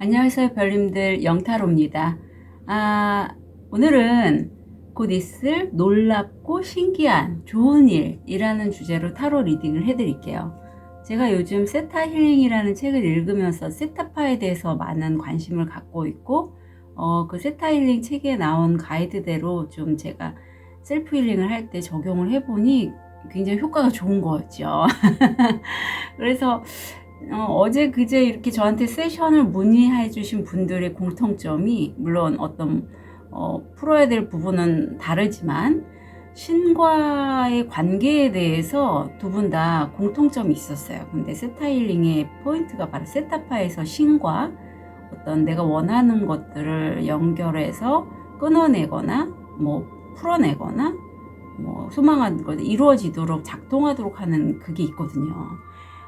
안녕하세요, 별님들. 영타로입니다. 오늘은 곧 있을 놀랍고 신기한 좋은 일이라는 주제로 타로 리딩을 해드릴게요. 제가 요즘 세타 힐링이라는 책을 읽으면서 세타파에 대해서 많은 관심을 갖고 있고, 그 세타 힐링 책에 나온 가이드대로 좀 제가 셀프 힐링을 할 때 적용을 해보니 굉장히 효과가 좋은 거였죠. 그래서 어제 그제 이렇게 저한테 세션을 문의해 주신 분들의 공통점이, 물론 어떤 풀어야 될 부분은 다르지만 신과의 관계에 대해서 두 분 다 공통점이 있었어요. 근데 세타 힐링의 포인트가 바로 세타파에서 신과 어떤 내가 원하는 것들을 연결해서 끊어내거나 뭐 풀어내거나 뭐 소망하는 것이 이루어지도록 작동하도록 하는 그게 있거든요.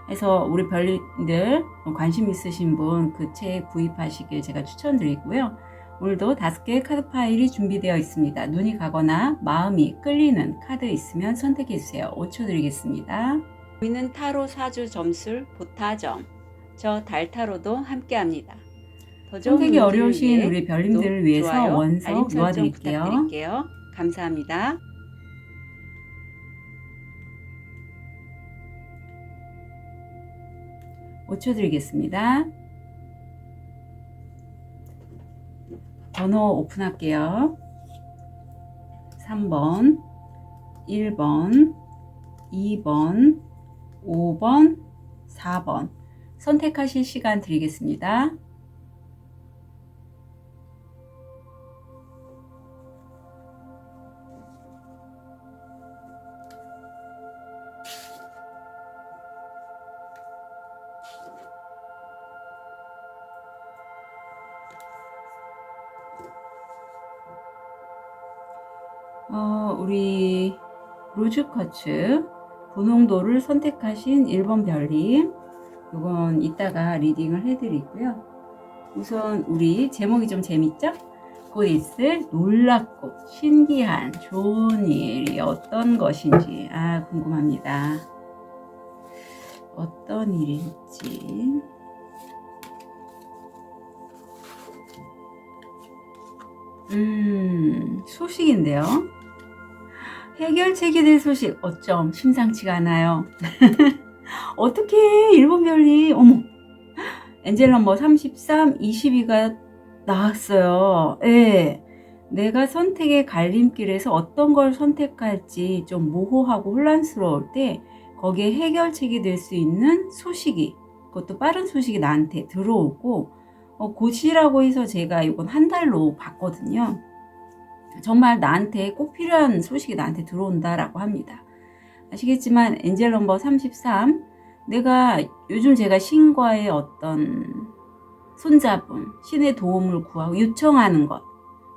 그래서 우리 별님들 관심 있으신 분 그 책 구입하시길 제가 추천드리고요. 오늘도 5개의 카드 파일이 준비되어 있습니다. 눈이 가거나 마음이 끌리는 카드 있으면 선택해 주세요. 5초 드리겠습니다. 보이는 타로 사주 점술 보타점, 저 달타로도 함께합니다. 선택이 어려우신 우리 별님들을 위해서 좋아요, 원석 놓아드릴게요. 부탁드릴게요. 감사합니다. (5초) 드리겠습니다. 번호 오픈할게요. 3번, 1번, 2번, 5번, 4번 선택하실 시간 드리겠습니다. 우리 로즈쿼츠 분홍도를 선택하신 1번 별님, 이건 이따가 리딩을 해드리고요. 우선 우리 제목이 좀 재밌죠? 곧 있을 놀랍고 신기한 좋은 일이 어떤 것인지 궁금합니다. 어떤 일일지. 소식인데요. 해결책이 될 소식, 어쩜 심상치가 않아요. 어떻게 1번 별이, 어머, 엔젤 넘버 33, 22가 나왔어요. 예. 내가 선택의 갈림길에서 어떤 걸 선택할지 좀 모호하고 혼란스러울 때 거기에 해결책이 될 수 있는 소식이, 그것도 빠른 소식이 나한테 들어오고, 곧이라고 해서 제가 이건 한 달로 봤거든요. 정말 나한테 꼭 필요한 소식이 나한테 들어온다라고 합니다. 아시겠지만 엔젤 넘버 33, 내가 요즘 제가 신과의 어떤 손잡음, 신의 도움을 구하고 요청하는 것,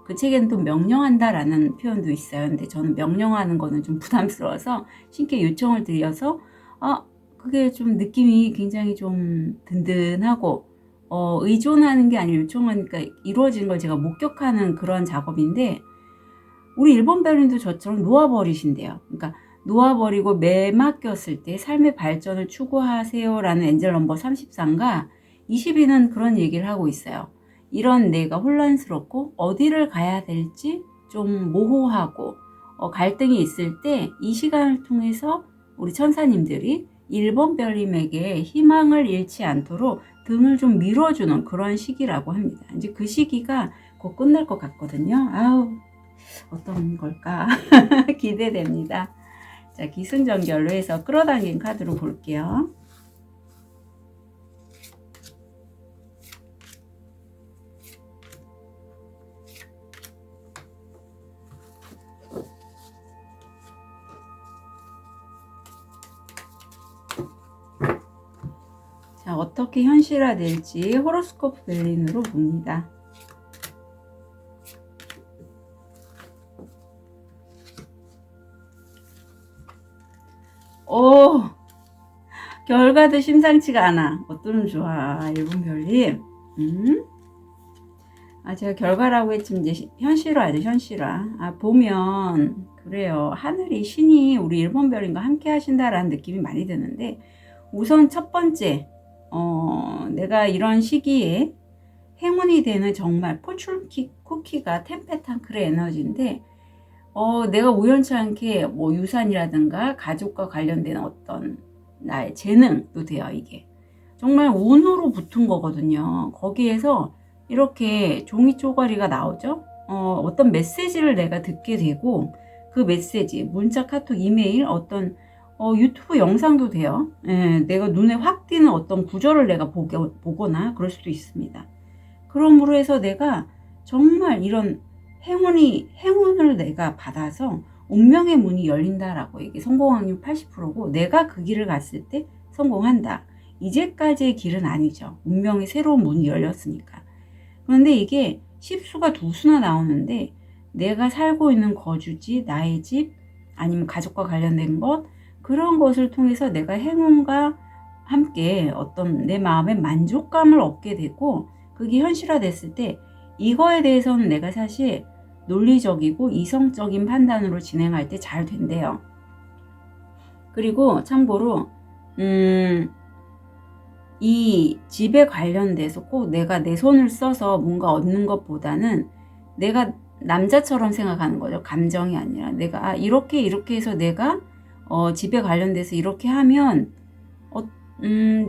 그 책에는 또 명령한다라는 표현도 있어요. 근데 저는 명령하는 거는 좀 부담스러워서 신께 요청을 드려서 그게 좀 느낌이 굉장히 좀 든든하고 의존하는 게 아니라 요청하니까 이루어지는 걸 제가 목격하는 그런 작업인데, 우리 1번 별님도 저처럼 놓아버리신대요. 그러니까 놓아버리고 매맡겼을 때 삶의 발전을 추구하세요 라는 엔젤 넘버 33과 22는 그런 얘기를 하고 있어요. 이런 내가 혼란스럽고 어디를 가야 될지 좀 모호하고 갈등이 있을 때 이 시간을 통해서 우리 천사님들이 1번 별님에게 희망을 잃지 않도록 등을 좀 밀어주는 그런 시기라고 합니다. 이제 그 시기가 곧 끝날 것 같거든요. 어떤 걸까? 기대됩니다. 자, 기승전결로 해서 끌어당긴 카드로 볼게요. 자, 어떻게 현실화될지 호로스코프 벨린으로 봅니다. 결과도 심상치가 않아. 어떠면 좋아, 1번 별님. 제가 결과라고 했지만 이제 현실화죠, 현실화. 보면 그래요. 하늘이, 신이 우리 1번 별님과 함께 하신다라는 느낌이 많이 드는데, 우선 첫 번째, 내가 이런 시기에 행운이 되는 정말 포춘 쿠키가 템페탄클의 에너지인데, 내가 우연치 않게 뭐 유산이라든가 가족과 관련된 어떤 나의 재능도 돼요. 이게 정말 운으로 붙은 거거든요. 거기에서 이렇게 종이 쪼가리가 나오죠. 어떤 메시지를 내가 듣게 되고, 그 메시지, 문자, 카톡, 이메일, 어떤 유튜브 영상도 돼요. 예, 내가 눈에 확 띄는 어떤 구절을 내가 보거나 그럴 수도 있습니다. 그러므로 해서 내가 정말 이런 행운을 내가 받아서 운명의 문이 열린다라고, 이게 성공 확률 80%고 내가 그 길을 갔을 때 성공한다. 이제까지의 길은 아니죠. 운명의 새로운 문이 열렸으니까. 그런데 이게 십수가 두 수나 나오는데, 내가 살고 있는 거주지, 나의 집, 아니면 가족과 관련된 것, 그런 것을 통해서 내가 행운과 함께 어떤 내 마음의 만족감을 얻게 되고, 그게 현실화됐을 때 이거에 대해서는 내가 사실 논리적이고 이성적인 판단으로 진행할 때 잘 된대요. 그리고 참고로 이 집에 관련돼서 꼭 내가 내 손을 써서 뭔가 얻는 것보다는 내가 남자처럼 생각하는 거죠. 감정이 아니라 내가 이렇게 해서 내가 집에 관련돼서 이렇게 하면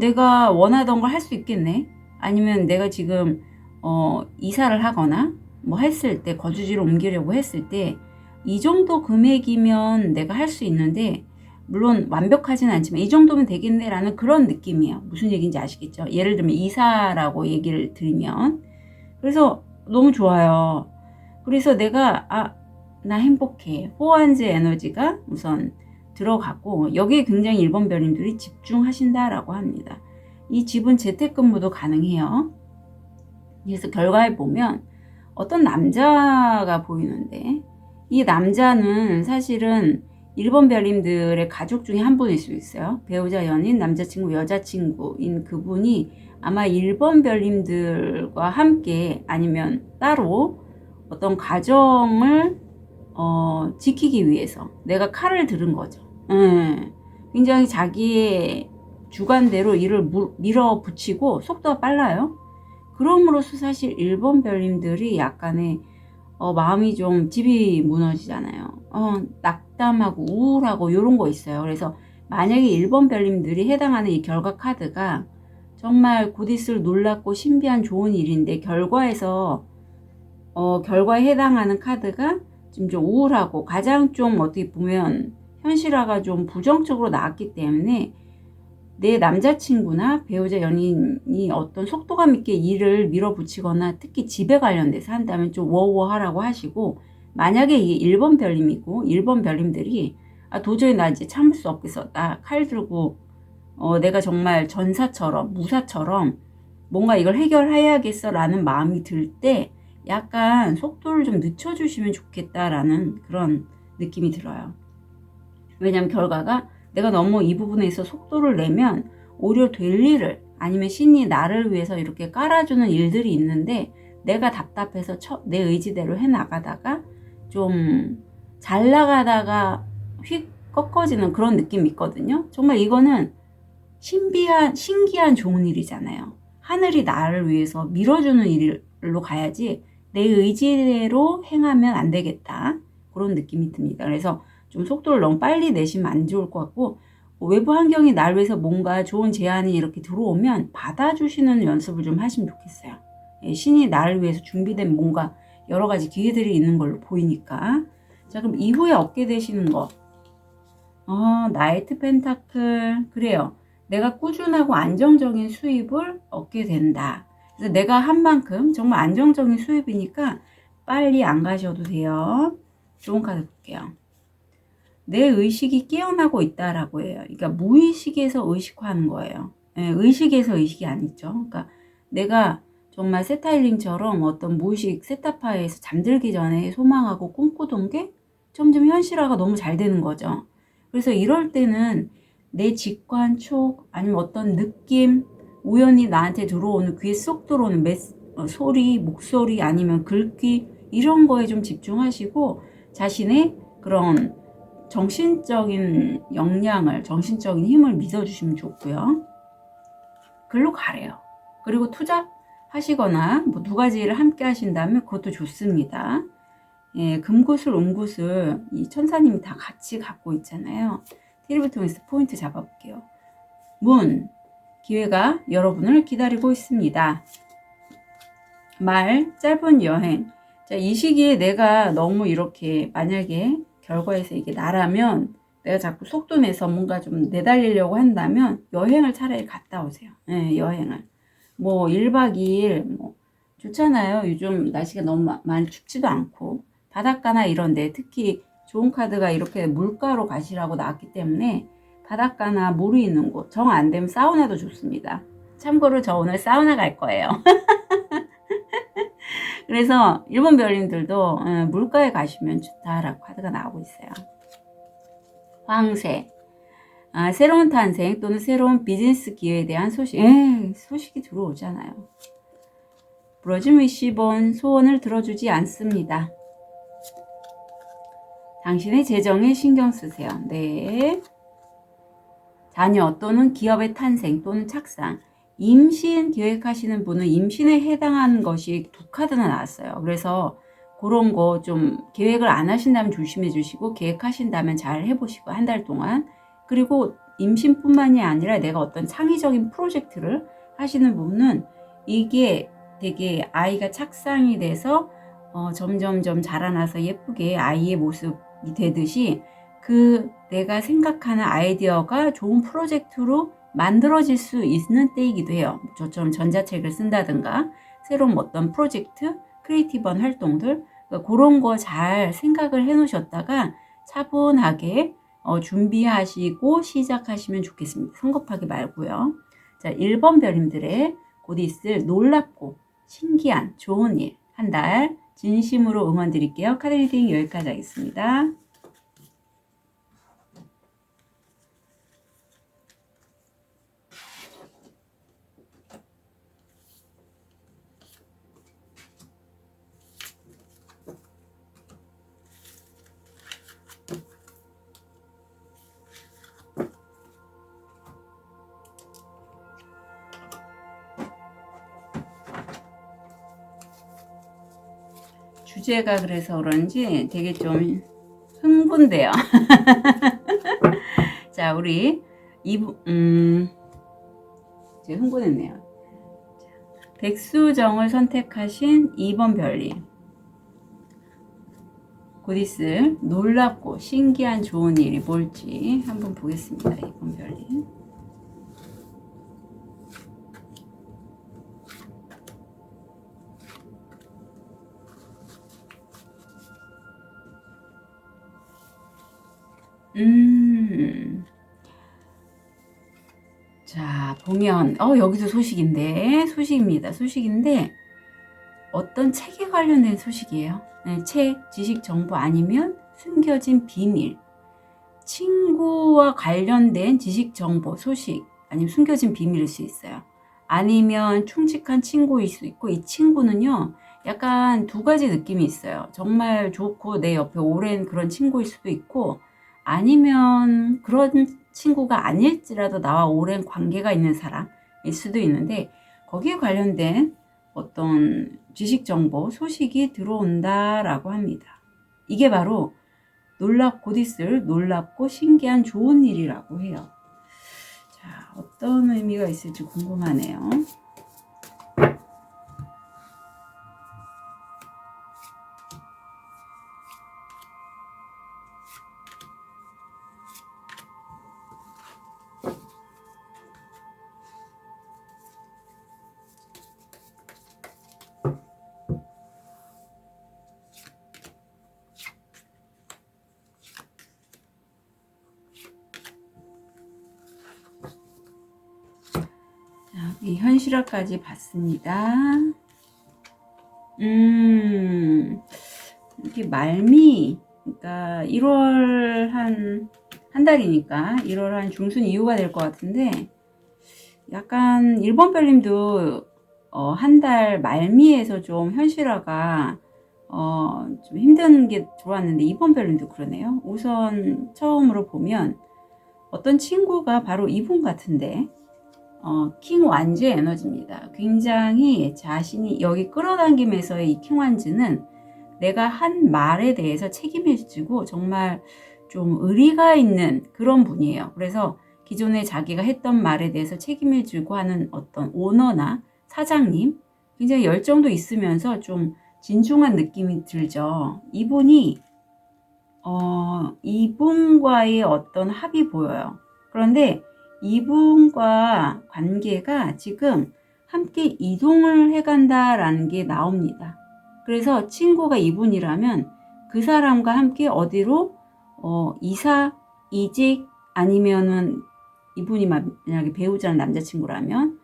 내가 원하던 걸 할 수 있겠네. 아니면 내가 지금 이사를 하거나 뭐 했을 때, 거주지를 옮기려고 했을 때 이 정도 금액이면 내가 할 수 있는데, 물론 완벽하진 않지만 이 정도면 되겠네 라는 그런 느낌이에요. 무슨 얘기인지 아시겠죠? 예를 들면 이사라고 얘기를 드리면, 그래서 너무 좋아요. 그래서 내가 나 행복해, 호환제 에너지가 우선 들어가고, 여기에 굉장히 1번 별님들이 집중하신다라고 합니다. 이 집은 재택근무도 가능해요. 그래서 결과에 보면 어떤 남자가 보이는데, 이 남자는 사실은 1번 별님들의 가족 중에 한 분일 수 있어요. 배우자, 연인, 남자친구, 여자친구인 그분이 아마 1번 별님들과 함께 아니면 따로 어떤 가정을 지키기 위해서 내가 칼을 들은 거죠. 굉장히 자기의 주관대로 일을 밀어붙이고 속도가 빨라요. 그럼으로써 사실 1번 별님들이 약간의 마음이 좀, 집이 무너지잖아요. 낙담하고 우울하고 이런 거 있어요. 그래서 만약에 1번 별님들이 해당하는 이 결과 카드가 정말 곧 있을 놀랍고 신비한 좋은 일인데, 결과에 해당하는 카드가 좀 우울하고 가장 좀 어떻게 보면 현실화가 좀 부정적으로 나왔기 때문에, 내 남자친구나 배우자, 연인이 어떤 속도감 있게 일을 밀어붙이거나 특히 집에 관련돼서 한다면 좀 워워하라고 하시고, 만약에 이게 1번 별님이고 1번 별님들이 도저히 나 이제 참을 수 없겠어, 나 칼 들고 내가 정말 전사처럼 무사처럼 뭔가 이걸 해결해야겠어 라는 마음이 들 때 약간 속도를 좀 늦춰주시면 좋겠다라는 그런 느낌이 들어요. 왜냐면 결과가 내가 너무 이 부분에 있어 속도를 내면 오히려 될 일을, 아니면 신이 나를 위해서 이렇게 깔아주는 일들이 있는데 내가 답답해서 내 의지대로 해나가다가 좀 잘 나가다가 휙 꺾어지는 그런 느낌이 있거든요. 정말 이거는 신기한 좋은 일이잖아요. 하늘이 나를 위해서 밀어주는 일로 가야지 내 의지대로 행하면 안 되겠다, 그런 느낌이 듭니다. 그래서 좀 속도를 너무 빨리 내시면 안 좋을 것 같고, 외부 환경이 나를 위해서 뭔가 좋은 제안이 이렇게 들어오면 받아주시는 연습을 좀 하시면 좋겠어요. 신이 나를 위해서 준비된 뭔가 여러 가지 기회들이 있는 걸로 보이니까. 자, 그럼 이후에 얻게 되시는 거. 나이트 펜타클. 그래요. 내가 꾸준하고 안정적인 수입을 얻게 된다. 그래서 내가 한 만큼 정말 안정적인 수입이니까 빨리 안 가셔도 돼요. 좋은 카드 볼게요. 내 의식이 깨어나고 있다라고 해요. 그러니까 무의식에서 의식화하는 거예요. 의식에서 의식이 아니죠. 그러니까 내가 정말 세타일링처럼 어떤 무의식 세타파에서 잠들기 전에 소망하고 꿈꾸던 게 점점 현실화가 너무 잘 되는 거죠. 그래서 이럴 때는 내 직관, 촉, 아니면 어떤 느낌, 우연히 나한테 들어오는, 귀에 쏙 들어오는 소리, 목소리, 아니면 글귀, 이런 거에 좀 집중하시고 자신의 그런 정신적인 역량을, 정신적인 힘을 믿어주시면 좋고요. 글로 가래요. 그리고 투자, 하시거나 뭐 두 가지를 함께 하신다면 그것도 좋습니다. 예, 금구슬, 음구슬 이 천사님이 다 같이 갖고 있잖아요. 티를 통해서 포인트 잡아볼게요. 문, 기회가 여러분을 기다리고 있습니다. 말, 짧은 여행. 자, 이 시기에 내가 너무 이렇게 만약에 결과에서 이게 나라면 내가 자꾸 속도 내서 뭔가 좀 내달리려고 한다면 여행을 차라리 갔다 오세요. 예, 여행을. 뭐 1박 2일 뭐 좋잖아요. 요즘 날씨가 너무 많이 춥지도 않고 바닷가나 이런 데 특히 좋은 카드가 이렇게 물가로 가시라고 나왔기 때문에 바닷가나 물이 있는 곳, 정 안 되면 사우나도 좋습니다. 참고로 저 오늘 사우나 갈 거예요. 그래서 일본 별님들도 물가에 가시면 좋다라고 카드가 나오고 있어요. 황새, 새로운 탄생 또는 새로운 비즈니스 기회에 대한 소식, 소식이 들어오잖아요. 부러진 위시본, 소원을 들어주지 않습니다. 당신의 재정에 신경 쓰세요. 네. 자녀 또는 기업의 탄생 또는 착상, 임신 계획하시는 분은 임신에 해당하는 것이 두 카드나 나왔어요. 그래서 그런 거 좀 계획을 안 하신다면 조심해 주시고 계획하신다면 잘 해보시고 한 달 동안. 그리고 임신뿐만이 아니라 내가 어떤 창의적인 프로젝트를 하시는 분은 이게 되게 아이가 착상이 돼서 점점점 자라나서 예쁘게 아이의 모습이 되듯이 그 내가 생각하는 아이디어가 좋은 프로젝트로 만들어질 수 있는 때이기도 해요. 저처럼 전자책을 쓴다든가 새로운 어떤 프로젝트, 크리에이티브한 활동들 그런 거 잘 생각을 해 놓으셨다가 차분하게 준비하시고 시작하시면 좋겠습니다. 성급하게 말고요. 자, 1번 별님들의 곧 있을 놀랍고 신기한 좋은 일 한 달 진심으로 응원 드릴게요. 카드 리딩 여기까지 하겠습니다. 주제가 그래서 그런지 되게 좀 흥분돼요. 자, 우리 이제 흥분했네요. 백수정을 선택하신 2번 별님. 곧 있을 놀랍고 신기한 좋은 일이 뭘지 한번 보겠습니다. 2번 별님. 자, 보면 여기도 소식입니다. 소식인데 어떤 책에 관련된 소식이에요. 네, 책, 지식, 정보 아니면 숨겨진 비밀, 친구와 관련된 지식, 정보, 소식 아니면 숨겨진 비밀일 수 있어요. 아니면 충직한 친구일 수 있고 이 친구는요 약간 두 가지 느낌이 있어요. 정말 좋고 내 옆에 오랜 그런 친구일 수도 있고 아니면 그런 친구가 아닐지라도 나와 오랜 관계가 있는 사람일 수도 있는데 거기에 관련된 어떤 지식 정보 소식이 들어온다라고 합니다. 이게 바로 곧 있을 놀랍고 신기한 좋은 일이라고 해요. 자, 어떤 의미가 있을지 궁금하네요. 이 현실화까지 봤습니다. 이렇게 말미, 그러니까 1월 한 달이니까 1월 한 중순 이후가 될 것 같은데 약간 1번 별님도 한 달 말미에서 좀 현실화가 좀 힘든 게 들어왔는데 2번 별님도 그러네요. 우선 처음으로 보면 어떤 친구가 바로 이분 같은데 킹 완즈의 에너지입니다. 굉장히 자신이 여기 끌어당김에서의 이 킹 완즈는 내가 한 말에 대해서 책임을 지고 정말 좀 의리가 있는 그런 분이에요. 그래서 기존에 자기가 했던 말에 대해서 책임을 지고 하는 어떤 오너나 사장님, 굉장히 열정도 있으면서 좀 진중한 느낌이 들죠. 이분과의 어떤 합이 보여요. 그런데 이분과 관계가 지금 함께 이동을 해간다라는 게 나옵니다. 그래서 친구가 이분이라면 그 사람과 함께 어디로 이사, 이직 아니면은 이분이 만약에 배우자는 남자친구라면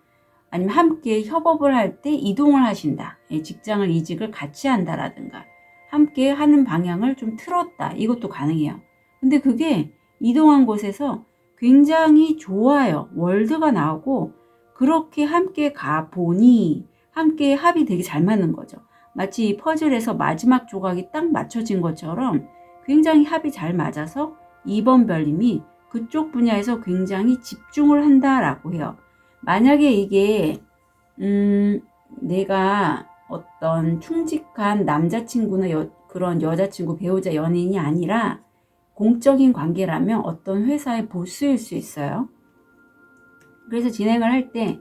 아니면 함께 협업을 할 때 이동을 하신다. 직장을 이직을 같이 한다라든가 함께 하는 방향을 좀 틀었다. 이것도 가능해요. 근데 그게 이동한 곳에서 굉장히 좋아요. 월드가 나오고 그렇게 함께 가보니 함께 합이 되게 잘 맞는 거죠. 마치 퍼즐에서 마지막 조각이 딱 맞춰진 것처럼 굉장히 합이 잘 맞아서 2번 별님이 그쪽 분야에서 굉장히 집중을 한다라고 해요. 만약에 이게 내가 어떤 충직한 남자친구나 그런 여자친구, 배우자, 연인이 아니라 공적인 관계라면 어떤 회사의 보스일 수 있어요. 그래서 진행을 할 때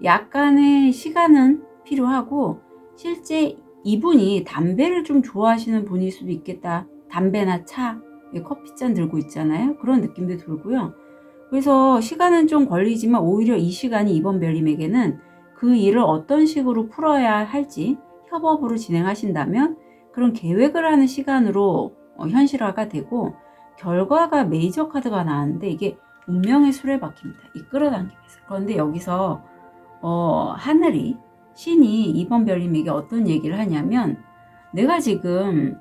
약간의 시간은 필요하고 실제 이분이 담배를 좀 좋아하시는 분일 수도 있겠다. 담배나 차, 커피잔 들고 있잖아요. 그런 느낌도 들고요. 그래서 시간은 좀 걸리지만 오히려 이 시간이 이번 별님에게는 그 일을 어떤 식으로 풀어야 할지 협업으로 진행하신다면 그런 계획을 하는 시간으로 현실화가 되고 결과가 메이저 카드가 나왔는데 이게 운명의 수레바퀴입니다. 이끌어당기면서. 그런데 여기서 하늘이 신이 이번 별님에게 어떤 얘기를 하냐면 내가 지금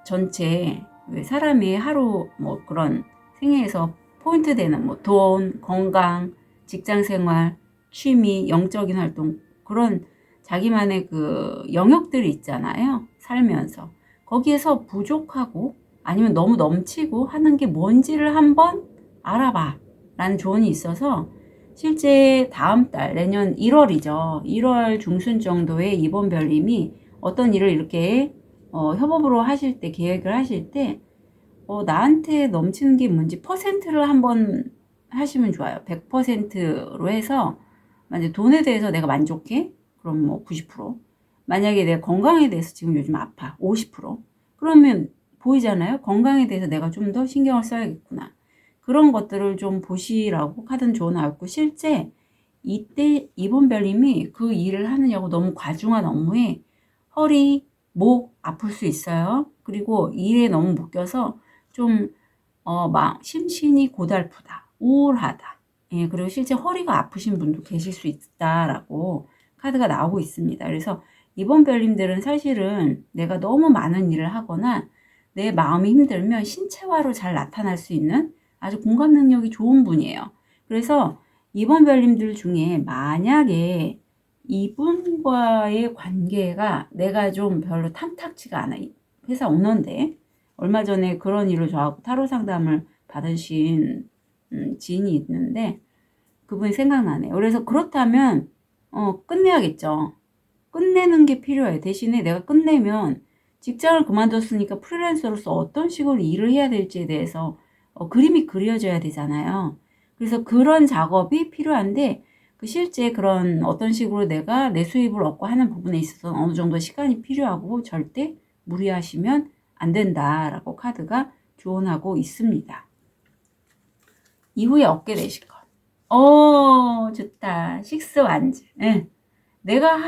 전체 사람의 하루 그런 생애에서 포인트 되는 돈, 건강, 직장생활, 취미, 영적인 활동 그런 자기만의 그 영역들이 있잖아요. 살면서 거기에서 부족하고 아니면 너무 넘치고 하는 게 뭔지를 한번 알아봐 라는 조언이 있어서 실제 다음 달 내년 1월이죠. 1월 중순 정도에 이번 별님이 어떤 일을 이렇게 협업으로 하실 때 계획을 하실 때 나한테 넘치는 게 뭔지 퍼센트를 한번 하시면 좋아요. 100%로 해서 만약에 돈에 대해서 내가 만족해? 그럼 90%. 만약에 내가 건강에 대해서 지금 요즘 아파. 50%. 그러면 보이잖아요. 건강에 대해서 내가 좀 더 신경을 써야겠구나. 그런 것들을 좀 보시라고 카드는 조언 나왔고 실제 이때 이번 별님이 그 일을 하느냐고 너무 과중한 업무에 허리, 목 아플 수 있어요. 그리고 일에 너무 묶여서 좀 심신이 고달프다, 우울하다. 예, 그리고 실제 허리가 아프신 분도 계실 수 있다라고 카드가 나오고 있습니다. 그래서 이번 별님들은 사실은 내가 너무 많은 일을 하거나 내 마음이 힘들면 신체화로 잘 나타날 수 있는 아주 공감 능력이 좋은 분이에요. 그래서 이번 별님들 중에 만약에 이분과의 관계가 내가 좀 별로 탐탁지가 않아. 회사 오너인데 얼마 전에 그런 일을 저하고 타로 상담을 받으신 지인이 있는데 그분이 생각나네요. 그래서 그렇다면 끝내야겠죠. 끝내는 게 필요해. 대신에 내가 끝내면 직장을 그만뒀으니까 프리랜서로서 어떤 식으로 일을 해야 될지에 대해서 그림이 그려져야 되잖아요. 그래서 그런 작업이 필요한데 실제 그런 어떤 식으로 내가 내 수입을 얻고 하는 부분에 있어서 어느 정도 시간이 필요하고 절대 무리하시면 안 된다라고 카드가 조언하고 있습니다. 이후에 얻게 되실 것. 좋다. 식스 완즈. 네. 내가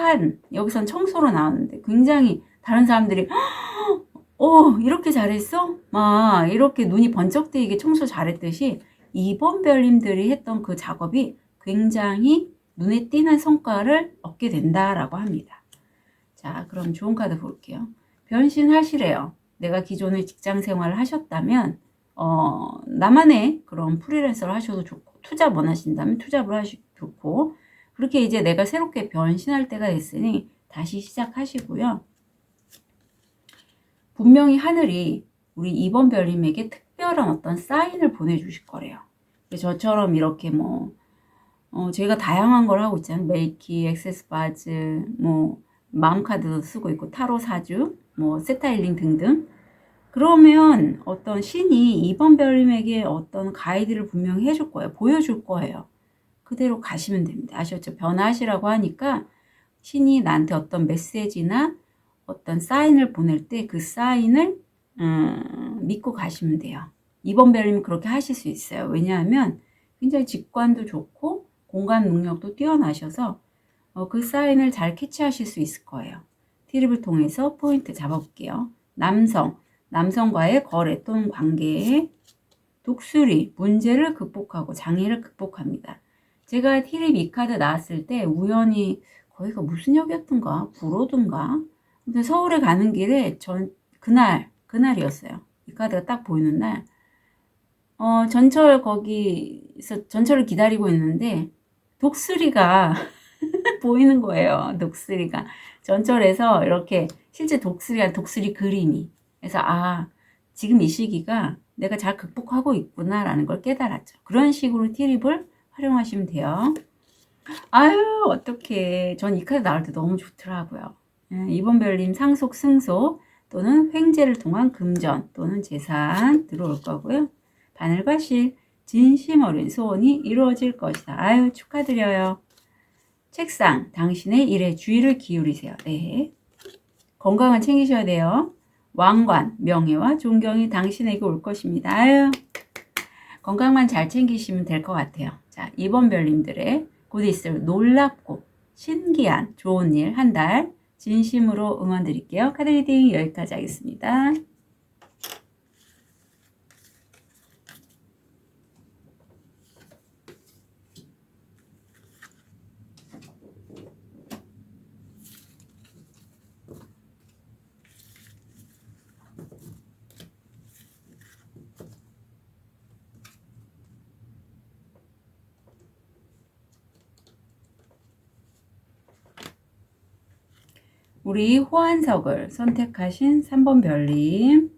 여기선 청소로 나왔는데 굉장히 다른 사람들이 이렇게 잘했어? 막 이렇게 눈이 번쩍 뜨이게 청소 잘했듯이 이번 별님들이 했던 그 작업이 굉장히 눈에 띄는 성과를 얻게 된다라고 합니다. 자, 그럼 좋은 카드 볼게요. 변신하시래요. 내가 기존에 직장 생활을 하셨다면 나만의 그런 프리랜서를 하셔도 좋고 투자 원하신다면 투잡을 하셔도 좋고 그렇게 이제 내가 새롭게 변신할 때가 됐으니 다시 시작하시고요. 분명히 하늘이 우리 이번 별님에게 특별한 어떤 사인을 보내주실 거래요. 저처럼 이렇게 제가 다양한 걸 하고 있잖아요. 메이키, 액세스 바즈, 뭐 마음카드도 쓰고 있고 타로 사주, 뭐 세타힐링 등등. 그러면 어떤 신이 이번 별님에게 어떤 가이드를 분명히 해줄 거예요. 보여줄 거예요. 그대로 가시면 됩니다. 아셨죠? 변화하시라고 하니까 신이 나한테 어떤 메시지나 어떤 사인을 보낼 때 그 사인을 믿고 가시면 돼요. 이번 별님은 그렇게 하실 수 있어요. 왜냐하면 굉장히 직관도 좋고 공간 능력도 뛰어나셔서 그 사인을 잘 캐치하실 수 있을 거예요. 티립을 통해서 포인트 잡아볼게요. 남성과의 거래 또는 관계에 독수리, 문제를 극복하고 장애를 극복합니다. 제가 티립 이 카드 나왔을 때 우연히 거기가 무슨 역이었던가 구로든가 근데 서울에 가는 길에 그날이었어요. 이 카드가 딱 보이는 날 전철 거기서 전철을 기다리고 있는데 독수리가 보이는 거예요. 독수리가 전철에서 이렇게 실제 독수리 그림이 그래서 지금 이 시기가 내가 잘 극복하고 있구나라는 걸 깨달았죠. 그런 식으로 티립을 활용하시면 돼요. 아유 어떡해. 전 이 카드 나올 때 너무 좋더라고요. 이번 별님 상속 승소 또는 횡재를 통한 금전 또는 재산 들어올 거고요. 바늘과 실 진심 어린 소원이 이루어질 것이다. 아유 축하드려요. 책상 당신의 일에 주의를 기울이세요. 네. 건강은 챙기셔야 돼요. 왕관 명예와 존경이 당신에게 올 것입니다. 아유 건강만 잘 챙기시면 될 것 같아요. 자, 이번 별님들의 곧 있을 놀랍고 신기한 좋은 일 한 달 진심으로 응원 드릴게요. 카드 리딩 여기까지 하겠습니다. 우리 호환석을 선택하신 3번 별님.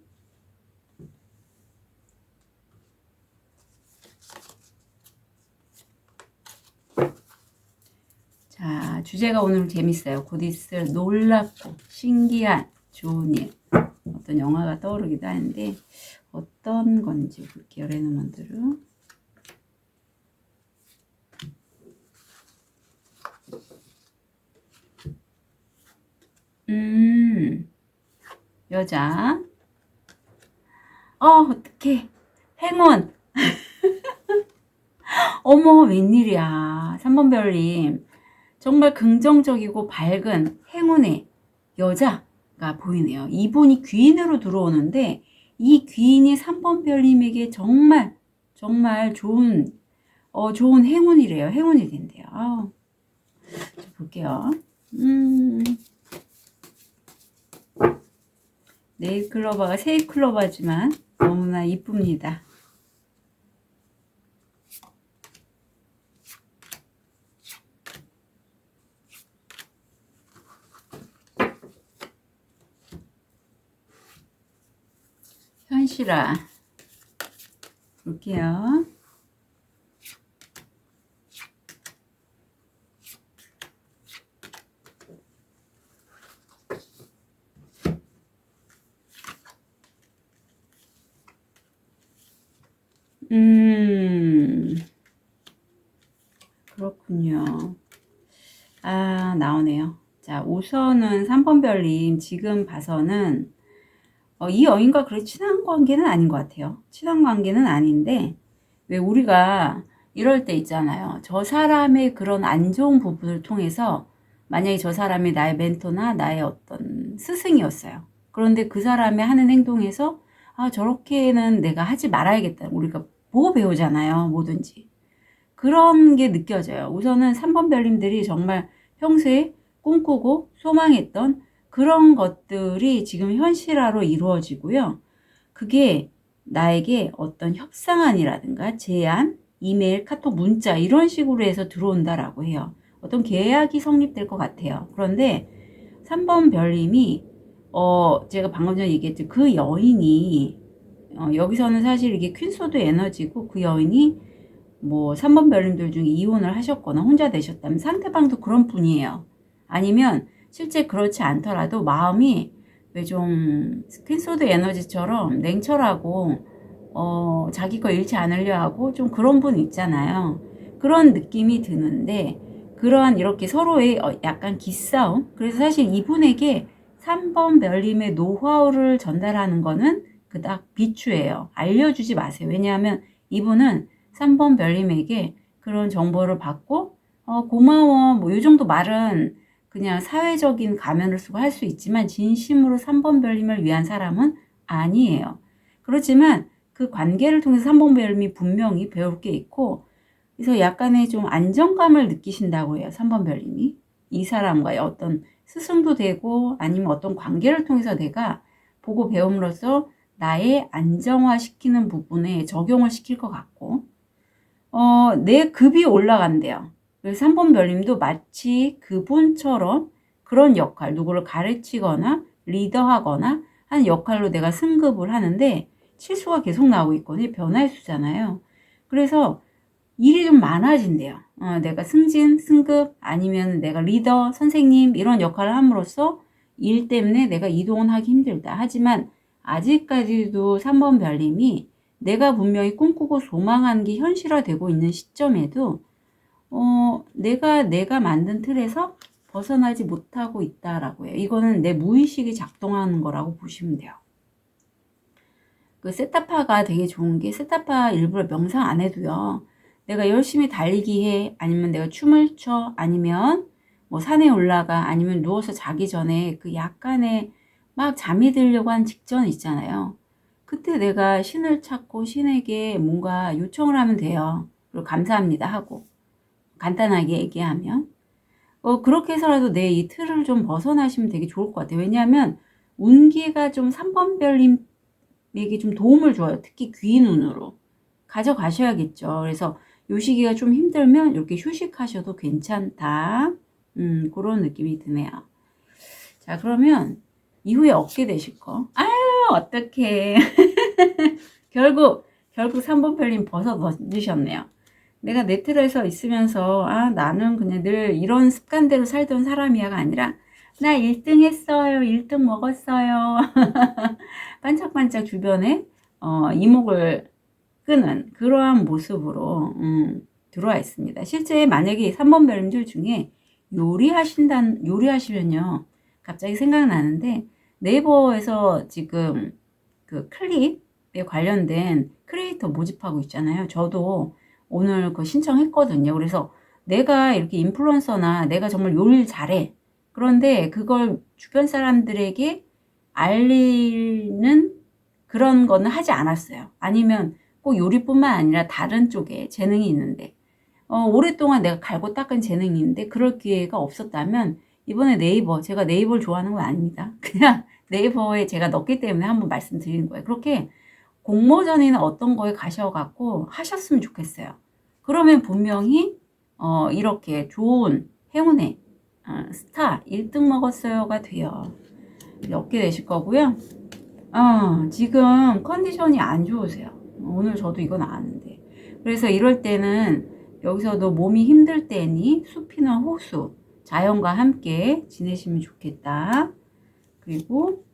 자, 주제가 오늘 재밌어요. 곧 있을 놀랍고 신기한 좋은 일. 어떤 영화가 떠오르기도 하는데 어떤 건지 볼게요. 레노먼드로. 여자. 어떡해. 행운. 어머, 웬일이야. 3번 별님. 정말 긍정적이고 밝은 행운의 여자가 보이네요. 이분이 귀인으로 들어오는데 이 귀인이 3번 별님에게 정말 좋은 좋은 행운이래요. 행운이 된대요. 볼게요. 네일클로버가 세일클로버지만 너무나 이쁩니다. 현실아 볼게요. 그렇군요. 나오네요. 자, 우선은 3번 별님 지금 봐서는 이 여인과 그렇게 친한 관계는 아닌 것 같아요. 친한 관계는 아닌데 왜 우리가 이럴 때 있잖아요. 저 사람의 그런 안 좋은 부분을 통해서 만약에 저 사람이 나의 멘토나 나의 어떤 스승이었어요. 그런데 그 사람의 하는 행동에서 저렇게는 내가 하지 말아야겠다. 우리가 보고 배우잖아요. 뭐든지. 그런 게 느껴져요. 우선은 3번 별님들이 정말 평소에 꿈꾸고 소망했던 그런 것들이 지금 현실화로 이루어지고요. 그게 나에게 어떤 협상안이라든가 제안, 이메일, 카톡, 문자 이런 식으로 해서 들어온다라고 해요. 어떤 계약이 성립될 것 같아요. 그런데 3번 별님이 제가 방금 전에 얘기했죠. 그 여인이 여기서는 사실 이게 퀸소드 에너지고 그 여인이 뭐 3번 별님들 중에 이혼을 하셨거나 혼자 되셨다면 상대방도 그런 분이에요. 아니면 실제 그렇지 않더라도 마음이 왜 좀 스킨소드 에너지처럼 냉철하고 자기 거 잃지 않으려 하고 좀 그런 분 있잖아요. 그런 느낌이 드는데 그러한 이렇게 서로의 약간 기싸움. 그래서 사실 이분에게 3번 별님의 노하우를 전달하는 거는 그닥 비추예요. 알려주지 마세요. 왜냐하면 이분은 3번 별님에게 그런 정보를 받고 고마워 뭐 이 정도 말은 그냥 사회적인 가면을 쓰고 할 수 있지만 진심으로 3번 별님을 위한 사람은 아니에요. 그렇지만 그 관계를 통해서 3번 별님이 분명히 배울 게 있고 그래서 약간의 좀 안정감을 느끼신다고 해요. 3번 별님이. 이 사람과의 어떤 스승도 되고 아니면 어떤 관계를 통해서 내가 보고 배움으로써 나의 안정화시키는 부분에 적용을 시킬 것 같고 내 급이 올라간대요. 그래서 3번 별님도 마치 그분처럼 그런 역할, 누구를 가르치거나 리더하거나 하는 역할로 내가 승급을 하는데 실수가 계속 나오고 있거든요. 변화의 수잖아요. 그래서 일이 좀 많아진대요. 내가 승진, 승급 아니면 내가 리더, 선생님 이런 역할을 함으로써 일 때문에 내가 이동은 하기 힘들다. 하지만 아직까지도 3번 별님이 내가 분명히 꿈꾸고 소망하는 게 현실화되고 있는 시점에도 내가 만든 틀에서 벗어나지 못하고 있다라고 해요. 이거는 내 무의식이 작동하는 거라고 보시면 돼요. 그 세타파가 되게 좋은 게 세타파 일부러 명상 안 해도요. 내가 열심히 달리기 해 아니면 내가 춤을 춰 아니면 뭐 산에 올라가 아니면 누워서 자기 전에 그 약간의 막 잠이 들려고 한 직전 있잖아요. 그때 내가 신을 찾고 신에게 뭔가 요청을 하면 돼요. 그리고 감사합니다 하고 간단하게 얘기하면 그렇게 해서라도 내 이 틀을 좀 벗어나시면 되게 좋을 것 같아요. 왜냐하면 운기가 좀 3번 별님에게 좀 도움을 줘요. 특히 귀 눈으로 가져가셔야겠죠. 그래서 요 시기가 좀 힘들면 이렇게 휴식하셔도 괜찮다. 그런 느낌이 드네요. 자, 그러면 이후에 얻게 되실 거. 아유, 어떡해. 결국 3번 별님 벗어 던지셨네요. 내가 네트에서 있으면서 나는 그냥 늘 이런 습관대로 살던 사람이야가 아니라 나 1등 했어요. 1등 먹었어요. 반짝반짝 주변에 이목을 끄는 그러한 모습으로 들어와 있습니다. 실제 만약에 3번 별님들 중에 요리하시면요. 갑자기 생각나는데 네이버에서 지금 그 클립에 관련된 크리에이터 모집하고 있잖아요. 저도 오늘 그 신청했거든요. 그래서 내가 이렇게 인플루언서나 내가 정말 요리를 잘해. 그런데 그걸 주변 사람들에게 알리는 그런 거는 하지 않았어요. 아니면 꼭 요리뿐만 아니라 다른 쪽에 재능이 있는데 오랫동안 내가 갈고 닦은 재능이 있는데 그럴 기회가 없었다면 이번에 제가 네이버를 좋아하는 건 아닙니다. 그냥 네이버에 제가 넣기 때문에 한번 말씀드리는 거예요. 그렇게 공모전이나 어떤 거에 가셔갖고 하셨으면 좋겠어요. 그러면 분명히 이렇게 좋은 행운의 스타 1등 먹었어요가 돼요. 얻게 되실 거고요. 지금 컨디션이 안 좋으세요. 오늘 저도 이건 아는데. 그래서 이럴 때는 여기서도 몸이 힘들 때니 숲이나 호수, 자연과 함께 지내시면 좋겠다. 그리고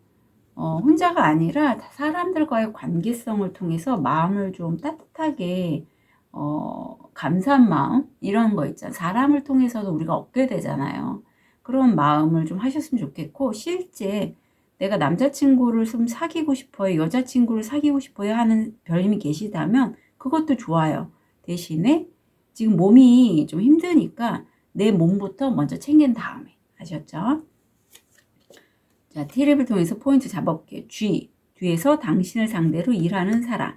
혼자가 아니라 사람들과의 관계성을 통해서 마음을 좀 따뜻하게 감사한 마음 이런 거 있잖아요. 사람을 통해서도 우리가 얻게 되잖아요. 그런 마음을 좀 하셨으면 좋겠고 실제 내가 남자친구를 좀 사귀고 싶어요. 여자친구를 사귀고 싶어요 하는 별님이 계시다면 그것도 좋아요. 대신에 지금 몸이 좀 힘드니까 내 몸부터 먼저 챙긴 다음에 아셨죠? 자, 티랩을 통해서 포인트 잡아볼게요. G, 뒤에서 당신을 상대로 일하는 사람.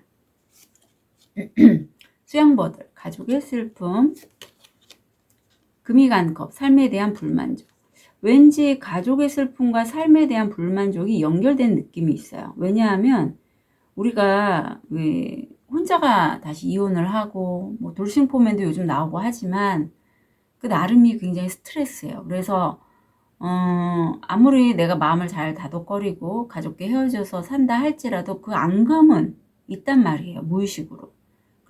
수양버들, 가족의 슬픔. 금이 간 컵, 삶에 대한 불만족. 왠지 가족의 슬픔과 삶에 대한 불만족이 연결된 느낌이 있어요. 왜냐하면 우리가 왜 혼자가 다시 이혼을 하고 뭐 돌싱포맨도 요즘 나오고 하지만 그 나름이 굉장히 스트레스예요. 그래서 아무리 내가 마음을 잘 다독거리고 가족과 헤어져서 산다 할지라도 그 앙금은 있단 말이에요. 무의식으로.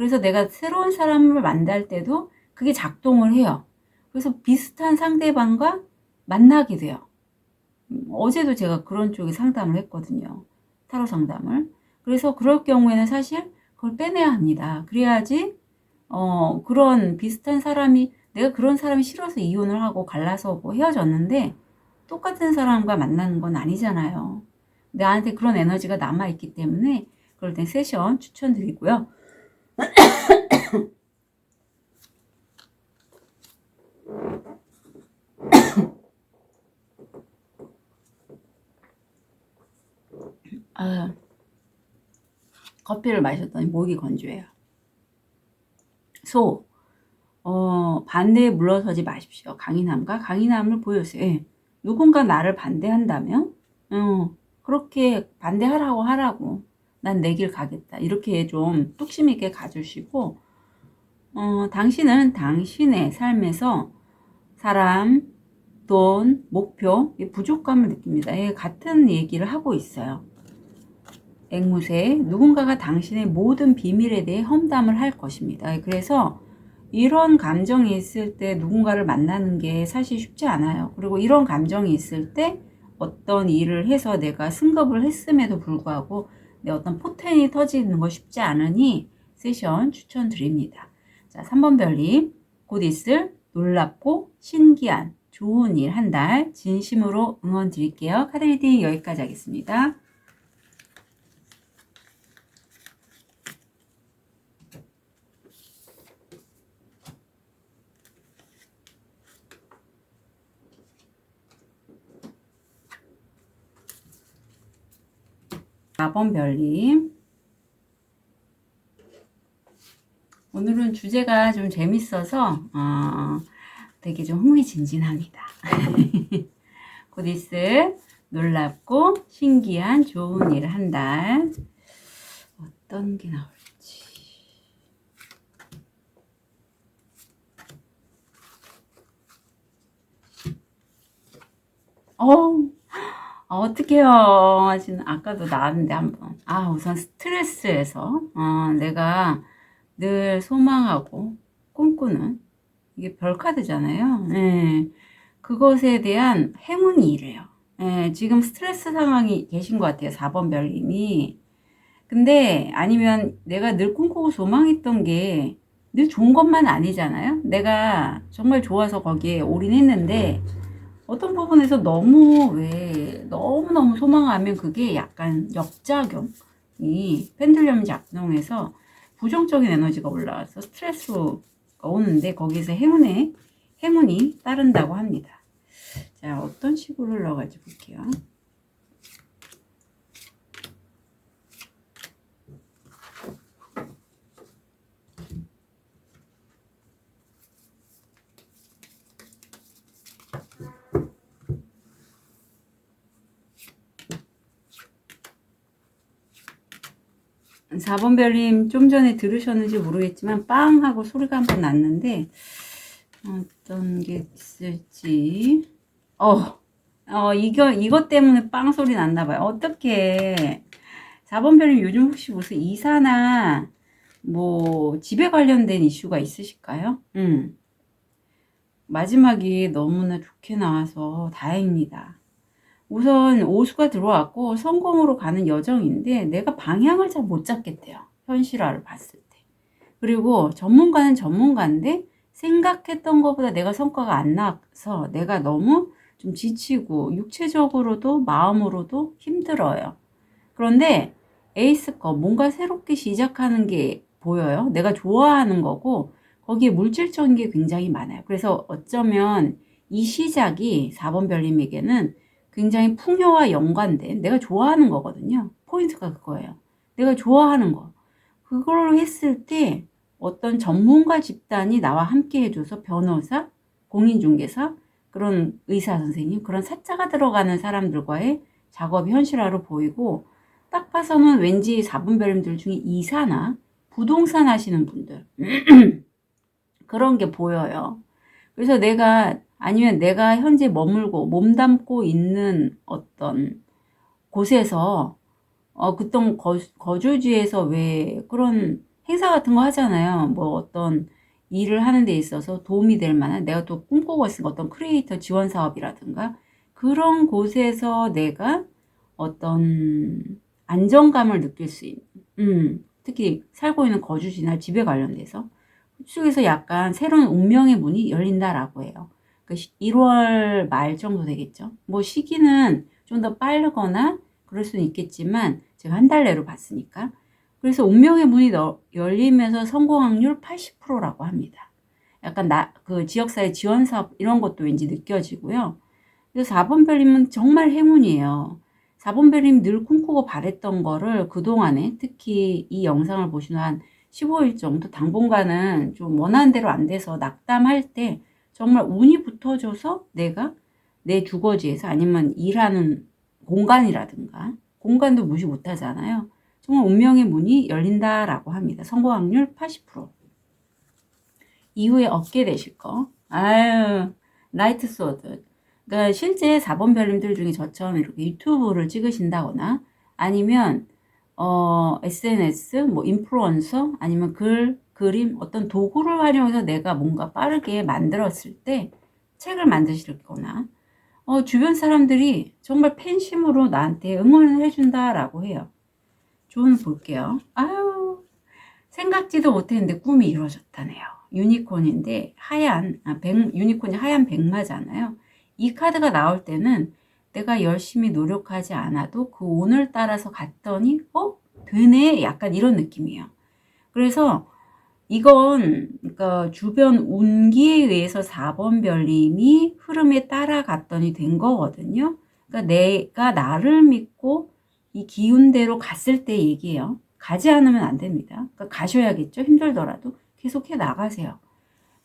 그래서 내가 새로운 사람을 만날 때도 그게 작동을 해요. 그래서 비슷한 상대방과 만나게 돼요. 어제도 제가 그런 쪽에 상담을 했거든요. 타로 상담을. 그래서 그럴 경우에는 사실 그걸 빼내야 합니다. 그래야지 그런 비슷한 사람이, 내가 그런 사람이 싫어서 이혼을 하고 갈라서 뭐 헤어졌는데 똑같은 사람과 만나는 건 아니잖아요. 나한테 그런 에너지가 남아있기 때문에 그럴 땐 세션 추천드리고요. 아, 커피를 마셨더니 목이 건조해요. 반대에 물러서지 마십시오. 강인함과 강인함을 보여주세요. 예. 누군가 나를 반대한다면, 그렇게 하라고. 난 내 길 가겠다. 이렇게 좀 뚝심 있게 가주시고, 당신은 당신의 삶에서 사람, 돈, 목표, 부족감을 느낍니다. 예, 같은 얘기를 하고 있어요. 앵무새, 누군가가 당신의 모든 비밀에 대해 험담을 할 것입니다. 예, 그래서 이런 감정이 있을 때 누군가를 만나는 게 사실 쉽지 않아요. 그리고 이런 감정이 있을 때 어떤 일을 해서 내가 승급을 했음에도 불구하고 내 어떤 포텐이 터지는 거 쉽지 않으니 세션 추천드립니다. 자, 3번 별님, 곧 있을 놀랍고 신기한 좋은 일 한 달 진심으로 응원 드릴게요. 카드 리딩 여기까지 하겠습니다. 번 별님, 오늘은 주제가 좀 재밌어서 되게 좀 흥미진진합니다. 곧 있을 놀랍고 신기한 좋은 일 한 달 어떤 게 나올지. 어떡해요. 지금 아까도 나왔는데 한번. 우선 스트레스에서 내가 늘 소망하고 꿈꾸는 이게 별카드잖아요. 네. 그것에 대한 행운이 이래요. 네. 지금 스트레스 상황이 계신 것 같아요. 4번 별님이. 근데 아니면 내가 늘 꿈꾸고 소망했던 게 늘 좋은 것만 아니잖아요. 내가 정말 좋아서 거기에 올인했는데 어떤 부분에서 너무너무 소망하면 그게 약간 역작용이 펜들륨 작동해서 부정적인 에너지가 올라와서 스트레스가 오는데 거기서 행운이 따른다고 합니다. 자, 어떤 식으로 흘러갈지 볼게요. 4번 별님 좀 전에 들으셨는지 모르겠지만 빵 하고 소리가 한번 났는데 어떤 게 있을지. 이것 때문에 빵 소리 났나 봐요. 어떻게 4번 별님 요즘 혹시 무슨 이사나 뭐 집에 관련된 이슈가 있으실까요? 마지막이 너무나 좋게 나와서 다행입니다. 우선 오수가 들어왔고 성공으로 가는 여정인데 내가 방향을 잘 못 잡겠대요. 현실화를 봤을 때. 그리고 전문가는 전문가인데 생각했던 것보다 내가 성과가 안 나서 내가 너무 좀 지치고 육체적으로도 마음으로도 힘들어요. 그런데 에이스 거 뭔가 새롭게 시작하는 게 보여요. 내가 좋아하는 거고 거기에 물질적인 게 굉장히 많아요. 그래서 어쩌면 이 시작이 4번 별님에게는 굉장히 풍요와 연관된 내가 좋아하는 거거든요. 포인트가 그거예요. 내가 좋아하는 거. 그걸로 했을 때 어떤 전문가 집단이 나와 함께 해줘서 변호사, 공인중개사, 그런 의사 선생님, 그런 사자가 들어가는 사람들과의 작업이 현실화로 보이고 딱 봐서는 왠지 4분 별님들 중에 이사나 부동산 하시는 분들 그런 게 보여요. 그래서 아니면 내가 현재 머물고 몸담고 있는 어떤 곳에서 그떤 거주지에서 왜 그런 행사 같은 거 하잖아요. 뭐 어떤 일을 하는 데 있어서 도움이 될 만한, 내가 또 꿈꾸고 있으니까 어떤 크리에이터 지원 사업이라든가 그런 곳에서 내가 어떤 안정감을 느낄 수 있는, 특히 살고 있는 거주지나 집에 관련돼서 그쪽에서 약간 새로운 운명의 문이 열린다라고 해요. 1월 말 정도 되겠죠. 뭐 시기는 좀 더 빠르거나 그럴 수는 있겠지만 제가 한 달 내로 봤으니까. 그래서 운명의 문이 열리면서 성공 확률 80%라고 합니다. 약간 그 지역사회 지원 사업 이런 것도 왠지 느껴지고요. 그래서 4번 별님은 정말 행운이에요. 4번 별님 늘 꿈꾸고 바랬던 거를 그동안에, 특히 이 영상을 보시는 한 15일 정도 당분간은 좀 원하는 대로 안 돼서 낙담할 때 정말 운이 붙어줘서 내가 내 주거지에서, 아니면 일하는 공간이라든가, 공간도 무시 못하잖아요. 정말 운명의 문이 열린다라고 합니다. 성공 확률 80%. 이후에 얻게 되실 거. 아유, 라이트 소드. 그러니까 실제 4번 별님들 중에 저처럼 이렇게 유튜브를 찍으신다거나, 아니면 SNS, 뭐 인플루언서, 아니면 그림, 어떤 도구를 활용해서 내가 뭔가 빠르게 만들었을 때 책을 만드시거나, 주변 사람들이 정말 팬심으로 나한테 응원을 해준다라고 해요. 조언을 볼게요. 아유, 생각지도 못했는데 꿈이 이루어졌다네요. 유니콘인데 유니콘이 하얀 백마잖아요. 이 카드가 나올 때는 내가 열심히 노력하지 않아도 그 운을 따라서 갔더니 되네, 약간 이런 느낌이에요. 그래서 이건 그러니까 주변 운기에 의해서 4번 별님이 흐름에 따라갔더니 된 거거든요. 그러니까 내가 나를 믿고 이 기운대로 갔을 때 얘기예요. 가지 않으면 안 됩니다. 그러니까 가셔야겠죠. 힘들더라도 계속 해 나가세요.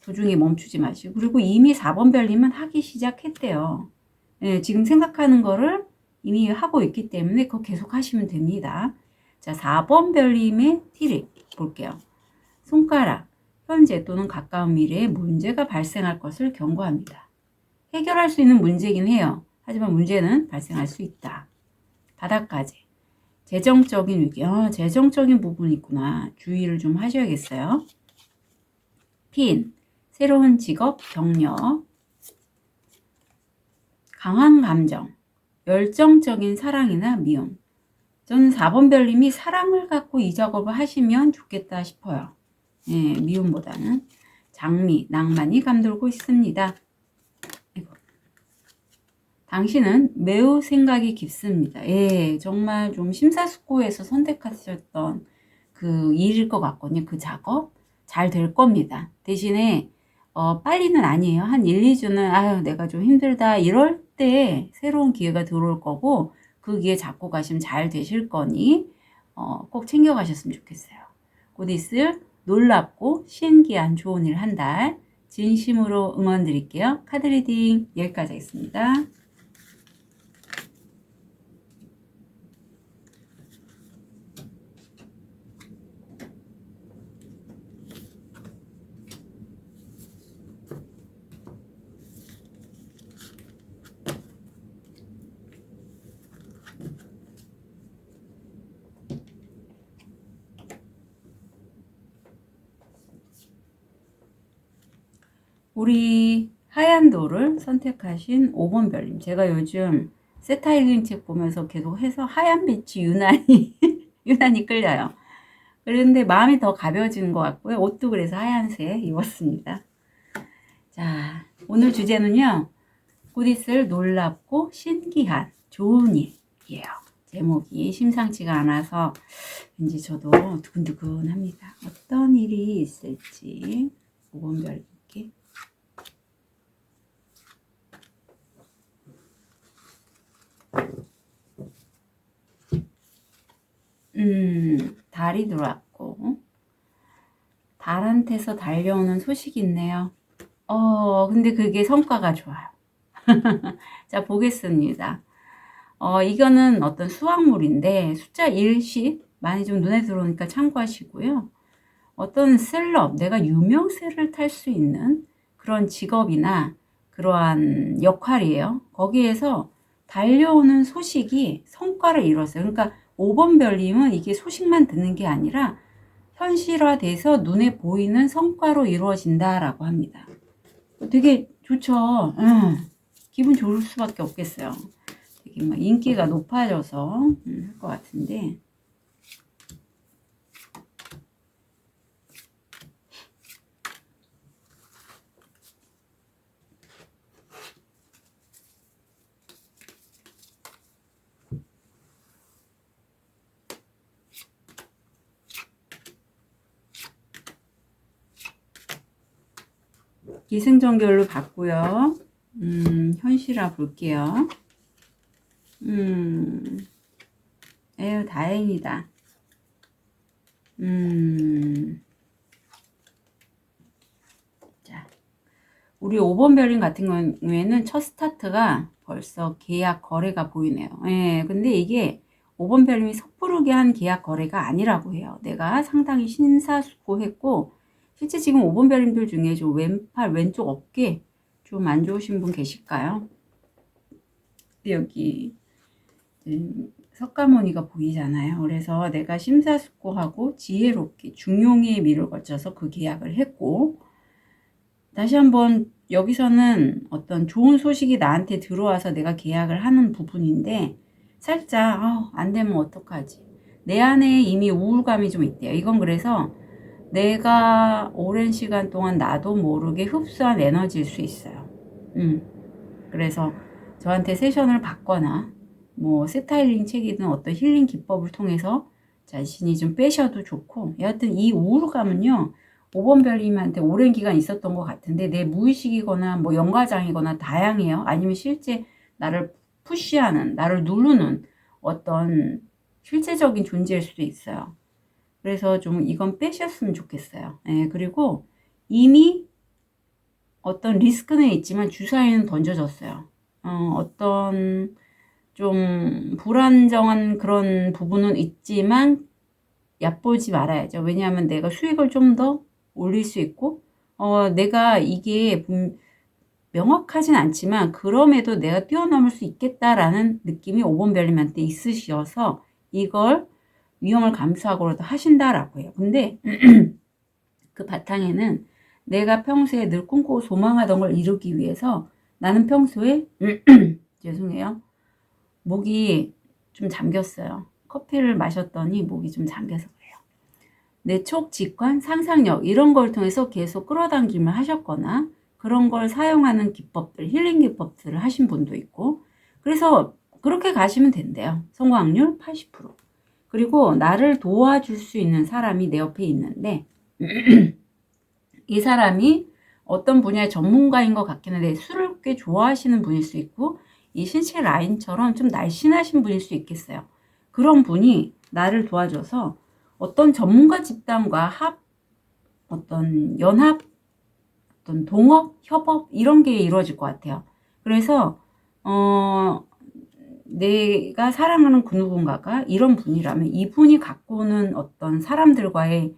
도중에 멈추지 마시고. 그리고 이미 4번 별님은 하기 시작했대요. 네, 지금 생각하는 거를 이미 하고 있기 때문에 그거 계속 하시면 됩니다. 자, 4번 별님의 팁 볼게요. 손가락, 현재 또는 가까운 미래에 문제가 발생할 것을 경고합니다. 해결할 수 있는 문제긴 해요. 하지만 문제는 발생할 수 있다. 바닥까지. 재정적인 위기. 재정적인 부분이 있구나. 주의를 좀 하셔야겠어요. 핀, 새로운 직업, 경력. 강한 감정, 열정적인 사랑이나 미움. 저는 4번 별님이 사랑을 갖고 이 작업을 하시면 좋겠다 싶어요. 예, 미움보다는. 장미, 낭만이 감돌고 있습니다. 당신은 매우 생각이 깊습니다. 예, 정말 좀 심사숙고해서 선택하셨던 그 일일 것 같거든요. 그 작업 잘 될 겁니다. 대신에 빨리는 아니에요. 한 1, 2주는 아유 내가 좀 힘들다 이럴 때 새로운 기회가 들어올 거고, 그 기회 잡고 가시면 잘 되실 거니 꼭 챙겨가셨으면 좋겠어요. 곧 있을 놀랍고 신기한 좋은 일 한 달 진심으로 응원 드릴게요. 카드 리딩 여기까지 하겠습니다. 우리 하얀 돌을 선택하신 5번 별님. 제가 요즘 세타일링 책 보면서 계속 해서 하얀 빛이 유난히 유난히 끌려요. 그런데 마음이 더 가벼워지는 것 같고요. 옷도 그래서 하얀색 입었습니다. 자, 오늘 주제는요. 곧 있을 놀랍고 신기한 좋은 일이에요. 제목이 심상치가 않아서 왠지 저도 두근두근합니다. 어떤 일이 있을지 5번 별님께. 달이 들어왔고 달한테서 달려오는 소식이 있네요. 근데 그게 성과가 좋아요. 자, 보겠습니다. 이거는 어떤 수확물인데 숫자 1씩 많이 좀 눈에 들어오니까 참고하시고요. 어떤 셀럽, 내가 유명세를 탈 수 있는 그런 직업이나 그러한 역할이에요. 거기에서 달려오는 소식이 성과를 이뤘어요. 그러니까 5번 별님은 이게 소식만 듣는 게 아니라 현실화돼서 눈에 보이는 성과로 이루어진다라고 합니다. 되게 좋죠. 기분 좋을 수밖에 없겠어요. 되게 막 인기가 높아져서 할 것 같은데. 기승전결로 봤고요. 현실화 볼게요. 에휴, 다행이다. 자, 우리 5번 별님 같은 경우에는 첫 스타트가 벌써 계약 거래가 보이네요. 예, 근데 이게 5번 별님이 섣부르게 한 계약 거래가 아니라고 해요. 내가 상당히 심사숙고했고, 실제 지금 5번 별님들 중에 좀 왼팔, 왼쪽 어깨 좀 안 좋으신 분 계실까요? 여기 석가모니가 보이잖아요. 그래서 내가 심사숙고하고 지혜롭게 중용의 미를 거쳐서 그 계약을 했고, 다시 한번 여기서는 어떤 좋은 소식이 나한테 들어와서 내가 계약을 하는 부분인데, 살짝 안 되면 어떡하지? 내 안에 이미 우울감이 좀 있대요. 이건 그래서 내가 오랜 시간 동안 나도 모르게 흡수한 에너지일 수 있어요. 그래서 저한테 세션을 받거나 뭐 스타일링 책이든 어떤 힐링 기법을 통해서 자신이 좀 빼셔도 좋고, 여하튼 이 우울감은요 5번 별님한테 오랜 기간 있었던 것 같은데, 내 무의식이거나 뭐 연과장이거나 다양해요. 아니면 실제 나를 푸시하는, 나를 누르는 어떤 실제적인 존재일 수도 있어요. 그래서 좀 이건 빼셨으면 좋겠어요. 예, 그리고 이미 어떤 리스크는 있지만 주사위는 던져졌어요. 어떤 좀 불안정한 그런 부분은 있지만 얕보지 말아야죠. 왜냐하면 내가 수익을 좀 더 올릴 수 있고, 내가 이게 명확하진 않지만 그럼에도 내가 뛰어넘을 수 있겠다라는 느낌이 5번 별님한테 있으셔서 이걸 위험을 감수하고라도 하신다라고 해요. 근데 그 바탕에는 내가 평소에 늘 꿈꾸고 소망하던 걸 이루기 위해서 나는 평소에 죄송해요. 목이 좀 잠겼어요. 커피를 마셨더니 목이 좀 잠겨서 그래요. 내 촉, 직관, 상상력 이런 걸 통해서 계속 끌어당김을 하셨거나 그런 걸 사용하는 기법들, 힐링 기법들을 하신 분도 있고, 그래서 그렇게 가시면 된대요. 성공 확률 80%. 그리고 나를 도와줄 수 있는 사람이 내 옆에 있는데 이 사람이 어떤 분야의 전문가인 것 같긴 한데 술을 꽤 좋아하시는 분일 수 있고, 이 신체 라인처럼 좀 날씬하신 분일 수 있겠어요. 그런 분이 나를 도와줘서 어떤 전문가 집단과 어떤 연합, 어떤 동업, 협업 이런 게 이루어질 것 같아요. 그래서 내가 사랑하는 그 누군가가 이런 분이라면 이분이 갖고 오는 어떤 사람들과의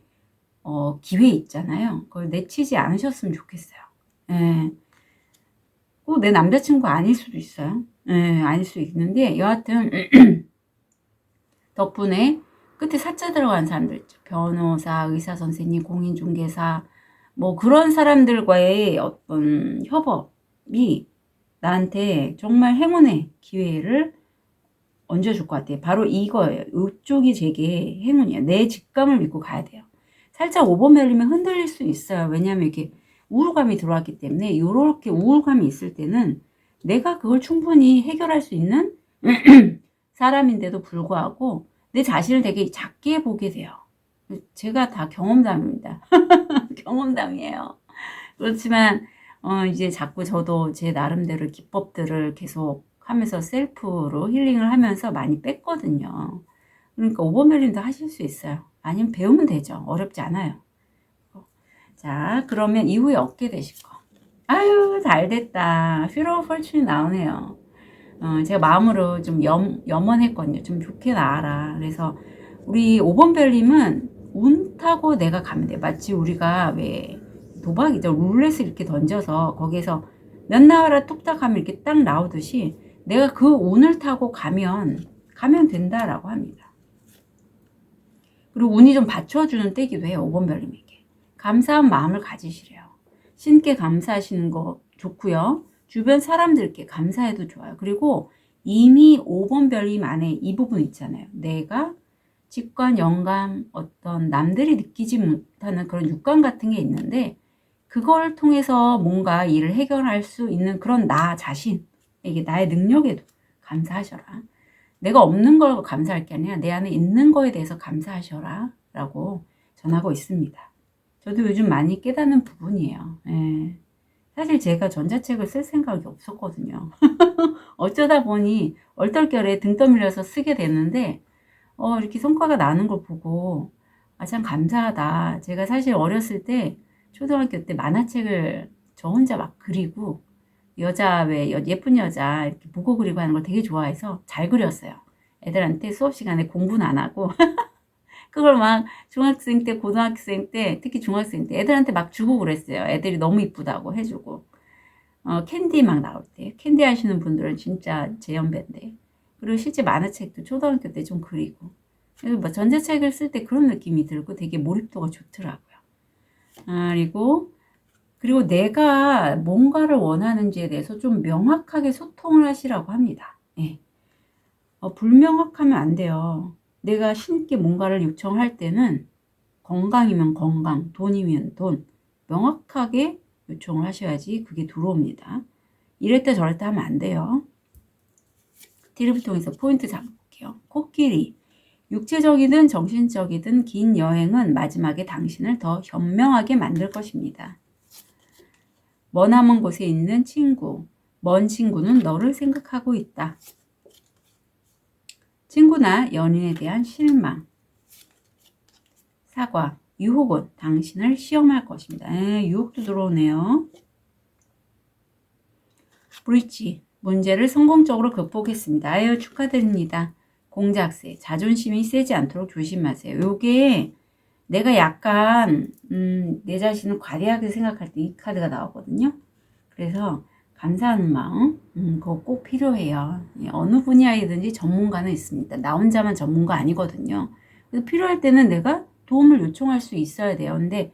기회 있잖아요. 그걸 내치지 않으셨으면 좋겠어요. 예. 꼭 내 남자친구가 아닐 수도 있어요. 예, 아닐 수 있는데, 여하튼, 덕분에 끝에 사자 들어간 사람들 있죠. 변호사, 의사 선생님, 공인중개사, 뭐 그런 사람들과의 어떤 협업이 나한테 정말 행운의 기회를 얹어줄 것 같아요. 바로 이거예요. 이쪽이 제게 행운이에요. 내 직감을 믿고 가야 돼요. 살짝 5번 별이면 흔들릴 수 있어요. 왜냐하면 이렇게 우울감이 들어왔기 때문에, 이렇게 우울감이 있을 때는 내가 그걸 충분히 해결할 수 있는 사람인데도 불구하고 내 자신을 되게 작게 보게 돼요. 제가 다 경험담입니다. 경험담이에요. 그렇지만 이제 자꾸 저도 제 나름대로 기법들을 계속 하면서 셀프로 힐링을 하면서 많이 뺐거든요. 그러니까 5번 별님도 하실 수 있어요. 아니면 배우면 되죠. 어렵지 않아요. 자, 그러면 이후에 얻게 되실 거. 아유, 잘 됐다. 퓨러 펄춘이 나오네요. 제가 마음으로 좀 염원했거든요. 좀 좋게 나와라. 그래서 우리 5번 별님은 운 타고 내가 가면 돼. 마치 우리가 왜 도박이죠. 룰렛을 이렇게 던져서 거기에서 몇 나와라 뚝딱 하면 이렇게 딱 나오듯이 내가 그 운을 타고 가면 된다라고 합니다. 그리고 운이 좀 받쳐주는 때기도 해요. 5번 별님에게. 감사한 마음을 가지시래요. 신께 감사하시는 거 좋고요. 주변 사람들께 감사해도 좋아요. 그리고 이미 5번 별님 안에 이 부분 있잖아요. 내가 직관, 영감, 어떤 남들이 느끼지 못하는 그런 육감 같은 게 있는데 그걸 통해서 뭔가 일을 해결할 수 있는 그런 나 자신에게 나의 능력에도 감사하셔라. 내가 없는 걸 감사할 게 아니라 내 안에 있는 거에 대해서 감사하셔라 라고 전하고 있습니다. 저도 요즘 많이 깨닫는 부분이에요. 예. 사실 제가 전자책을 쓸 생각이 없었거든요. 어쩌다 보니 얼떨결에 등 떠밀려서 쓰게 됐는데 이렇게 성과가 나는 걸 보고 참 감사하다. 제가 사실 어렸을 때 초등학교 때 만화책을 저 혼자 막 그리고 여자 왜 예쁜 여자 이렇게 보고 그리고 하는 걸 되게 좋아해서 잘 그렸어요. 애들한테 수업 시간에 공부는 안 하고 그걸 막 중학생 때, 고등학생 때, 특히 중학생 때 애들한테 막 주고 그랬어요. 애들이 너무 이쁘다고 해주고. 캔디 막 나올 때. 캔디 하시는 분들은 진짜 제 연배인데. 그리고 실제 만화책도 초등학교 때 좀 그리고. 그래서 뭐 전자책을 쓸 때 그런 느낌이 들고 되게 몰입도가 좋더라고요. 그리고 내가 뭔가를 원하는지에 대해서 좀 명확하게 소통을 하시라고 합니다. 예. 불명확하면 안 돼요. 내가 신께 뭔가를 요청할 때는 건강이면 건강, 돈이면 돈, 명확하게 요청을 하셔야지 그게 들어옵니다. 이럴 때 저럴 때 하면 안 돼요. 티를 통해서 포인트 잡을게요. 코끼리. 육체적이든 정신적이든 긴 여행은 마지막에 당신을 더 현명하게 만들 것입니다. 머나먼 곳에 있는 친구. 먼 친구는 너를 생각하고 있다. 친구나 연인에 대한 실망. 사과. 유혹은 당신을 시험할 것입니다. 유혹도 들어오네요. 브릿지. 문제를 성공적으로 극복했습니다. 아유, 축하드립니다. 공작새. 자존심이 세지 않도록 조심하세요. 요게 내가 약간 내 자신을 과대하게 생각할 때 이 카드가 나오거든요. 그래서 감사하는 마음 그거 꼭 필요해요. 어느 분야이든지 전문가는 있습니다. 나 혼자만 전문가 아니거든요. 그래서 필요할 때는 내가 도움을 요청할 수 있어야 돼요. 근데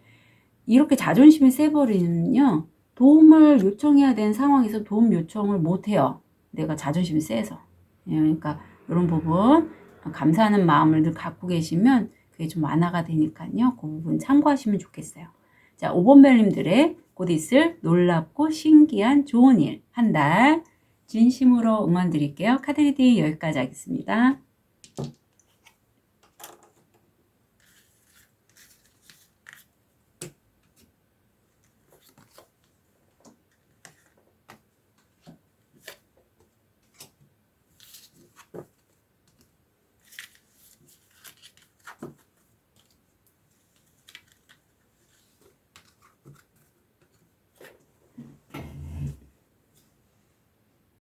이렇게 자존심이 세버리면요. 도움을 요청해야 되는 상황에서 도움 요청을 못해요. 내가 자존심이 세서. 그러니까 이런 부분 감사하는 마음을 늘 갖고 계시면 그게 좀 완화가 되니까요. 그 부분 참고하시면 좋겠어요. 자, 5번 별님들의 곧 있을 놀랍고 신기한 좋은 일 한 달 진심으로 응원 드릴게요. 카드 리딩 여기까지 하겠습니다.